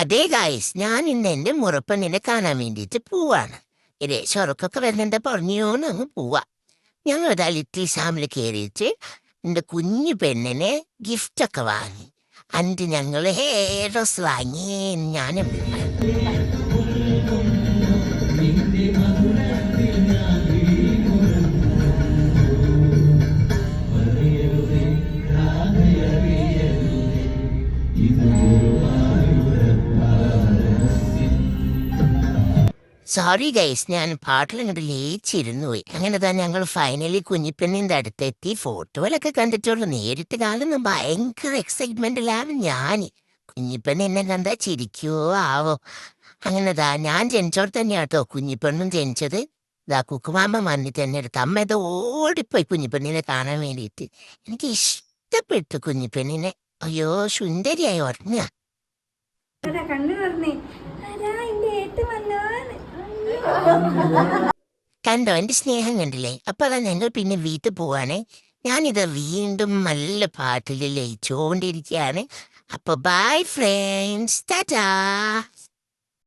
അതെ ഗായ്സ്, ഞാൻ ഇന്ന് എന്റെ മുറപ്പെണ്ണിനെ കാണാൻ വേണ്ടിയിട്ട് പോവാണ്. ഏകദേശം ഉറക്കൊക്കെ വരുന്നുണ്ട്, പറഞ്ഞോന്ന് അങ്ങ് പോവാ. ഞങ്ങൾ ഇതാ ലിറ്റിൽ ഷാമിൽ കയറിയിട്ട് എന്റെ കുഞ്ഞു പെണ്ണിനെ ഗിഫ്റ്റൊക്കെ വാങ്ങി. അണ്ട് ഞങ്ങൾ ഹെയർ ഡ്രസ് വാങ്ങി. ഞാനും സോറി ഗൈസ്, ഞാൻ പാട്ടിൽ ഇങ്ങോട്ട് ലയിച്ചിരുന്നു പോയി. അങ്ങനെ തന്നെ ഞങ്ങൾ ഫൈനലി കുഞ്ഞിപ്പെണ്ണിൻ്റെ അടുത്തെത്തി. ഫോട്ടോയിലൊക്കെ കണ്ടിട്ടുള്ളൂ, നേരിട്ട് കാണുന്ന ഭയങ്കര എക്സൈറ്റ്മെന്റിലാണ് ഞാൻ. കുഞ്ഞിപ്പെണ്ണ് എന്നെ കണ്ടാ ചിരിക്കുവോ ആവോ. അങ്ങനെതാ ഞാൻ ജനിച്ചോടെ തന്നെയാട്ടോ കുഞ്ഞിപ്പെണ്ണും ജനിച്ചത്. ഇതാ കുക്കുമാമ്മ വന്നിട്ട് എന്നെ അടുത്ത് അമ്മ ഇത് ഓടിപ്പോയി കുഞ്ഞിപ്പെണ്ണിനെ കാണാൻ വേണ്ടിയിട്ട്. എനിക്ക് ഇഷ്ടപ്പെട്ടു കുഞ്ഞിപ്പെണ്ണിനെ. അയ്യോ സുന്ദരിയായി ഉറങ്ങുക. കണ്ണു പറഞ്ഞേ ആരാ എന്റെ ഏട്ട് വന്നോന്ന്. കണ്ടോ എന്റെ സ്നേഹം കണ്ടില്ലേ? അപ്പൊ അതാ ഞങ്ങൾ പിന്നെ വീട്ടിൽ പോവാണേ. ഞാനിത് വീണ്ടും നല്ല പാട്ടിൽ ലയിച്ചുകൊണ്ടിരിക്കുകയാണ്. അപ്പൊ ബൈ ഫ്രണ്ട്സ്, ടാറ്റാ.